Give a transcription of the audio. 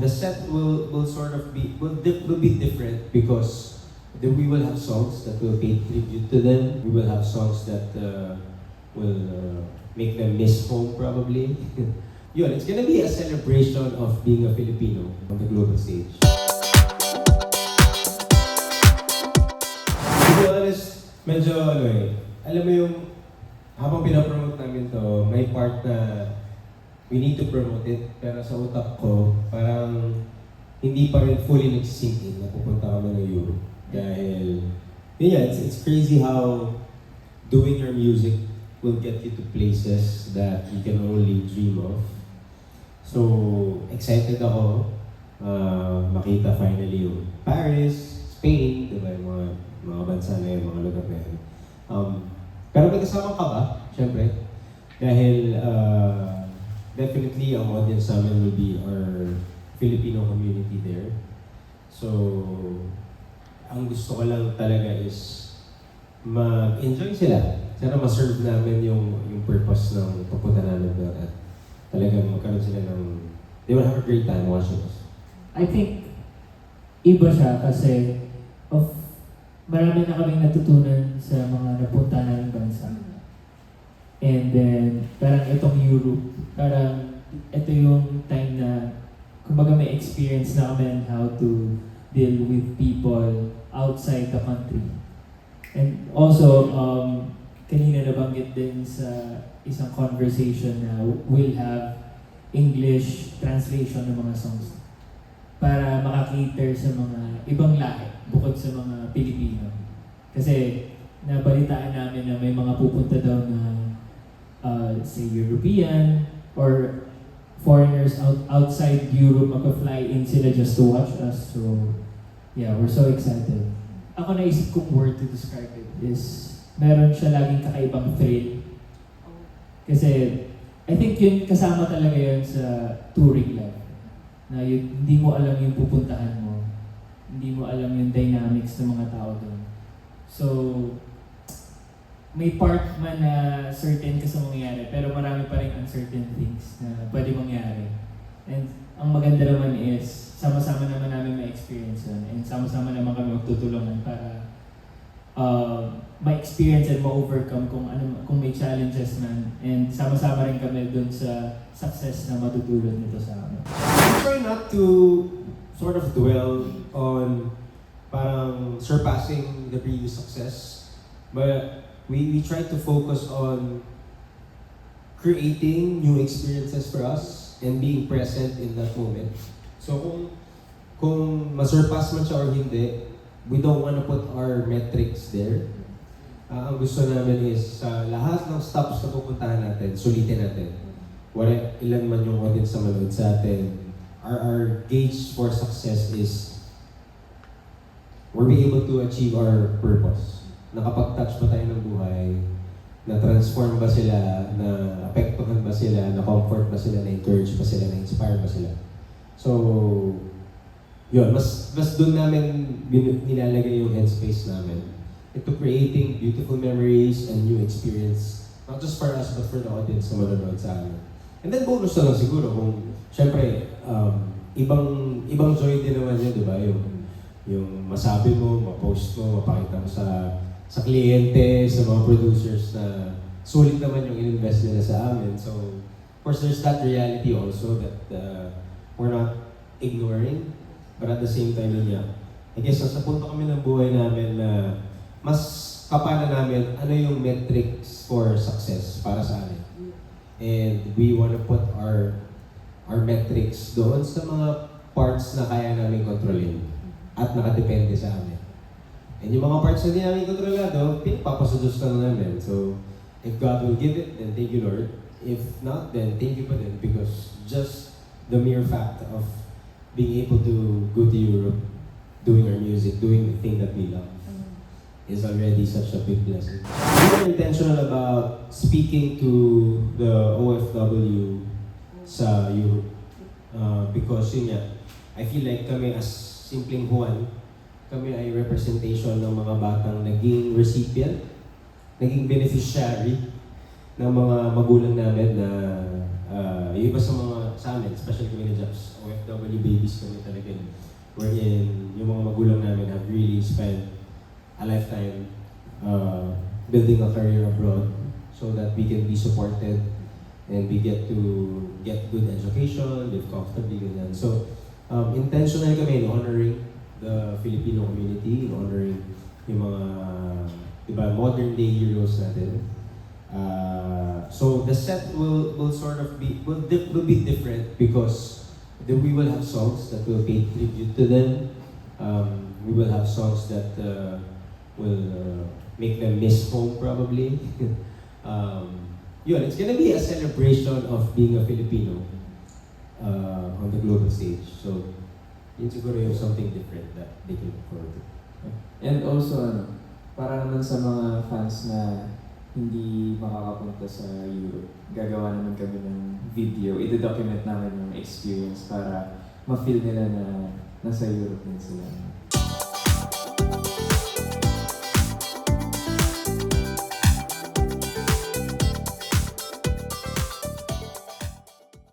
the set will sort of will be different because we will have songs that will pay tribute to them. We will have songs that will make them miss home probably. Yun, it's gonna be a celebration of being a Filipino on the global stage. To be honest, medyo alam mo yung habang pinapromote namin to, may part na we need to promote it, pero sa utak ko, parang hindi pa rin fully nagsisink in na pupunta kami ng Europe. Dahil, yeah, it's crazy how doing your music will get you to places that you can only dream of. So, excited ako makita finally yung Paris, Spain, diba, yung mga bansa na yung mga lugar na yun. Pero may kasama ka ba? Siyempre. Dahil definitely ang audience namin will be our Filipino community there. So, ang gusto ko lang talaga is mag-enjoy sila. Sana ma-serve namin yung purpose ng papunta namin doon at talagang magkaroon sila ng... They will have a great time watching us. I think iba siya kasi marami na kaming natutunan sa mga napunta namin bansa. And then, parang itong Europe, parang ito yung time na kumbaga may experience na kami on how to deal with people outside the country. And also, kanina nabanggit din sa isang conversation na we'll have English translation ng mga songs para makakater sa mga ibang lahi bukod sa mga Pilipino. Kasi nabalitaan namin na may mga pupunta daw na say European or foreigners outside Europe mag-fly in sila just to watch us. So yeah, we're so excited. Ako naisip kong word to describe it is meron siya laging kakaibang thrill. Kasi I think yun kasama talaga yun sa touring life. Na hindi mo alam yung pupuntahan mo. Hindi mo alam yung dynamics ng mga tao doon. So, may part man na certain ka sa mangyayari, pero marami pa rin uncertain things na pwede mangyari. And ang maganda naman is, sama-sama naman namin ma-experience yun. And sama-sama naman kami magtutulungan para ma-experience and ma-overcome kung may challenges man. And sama-sama rin kami dun sa success na matutulad nito sa amin. We try not to sort of dwell on parang surpassing the previous success, but we try to focus on creating new experiences for us and being present in that moment. So kung masurpass man siya or hindi, we don't want to put our metrics there. Ang gusto namin is sa lahat ng stops na pupuntahan natin, sulitin natin. Ilan man yung audience na manood sa atin, our gauge for success is we're be able to achieve our purpose. Nakapag-touch ba tayo ng buhay? Na-transform ba sila? Na-apektuhan ba sila? Na-comfort ba sila? Na-encourage ba sila? Na-inspire ba sila? So, yun, mas doon namin nilalagay yung headspace namin into creating beautiful memories and new experience, not just for us but for the audience na manonood sa amin. And then bonus na lang siguro kung syempre ibang joy din naman yun, di ba? Yung masabi mo, ma-post mo, mapakita mo sa kliyente, sa mga producers na sulit naman yung in-invest nila sa amin. So, of course, there's that reality also that we're not ignoring. But at the same time, I guess nasa punto kami ng buhay namin na mas kapana namin ano yung metrics for success para sa amin. And we want to put our metrics doon sa mga parts na kaya namin kontrolin at nakadepende sa amin. And yung mga parts na hindi namin kontrolado, pinapapasa-Diyos na namin. So, if God will give it, then thank you, Lord. If not, then thank you pa din because just the mere fact of being able to go to Europe, doing our music, doing the thing that we love, is already such a big blessing. We were intentional about speaking to the OFW sa Europe because yun nga, I feel like kami as simpleng Juan, kami ay representation ng mga batang naging recipient, naging beneficiary ng mga magulang namin na yung iba sa sa amin, especially kami na Japs, OFW babies kami talaga. Wherein yung mga magulang namin have really spent a lifetime building a career abroad so that we can be supported and we get to get good education, live comfortably, ganyan. So, intentional kami in honoring the Filipino community, in honoring yung mga, diba, modern day heroes natin. So the set will sort of be will be different because we will have songs that will pay tribute to them. We will have songs that will make them miss home probably. Yun, it's gonna be a celebration of being a Filipino on the global stage. So yun siguro yung something different that they can look forward to. And also, para naman sa mga fans na hindi makakapunta sa Europe, gagawa naman kami ng video. I-document namin yung experience para ma-feel nila na nasa Europe din sila.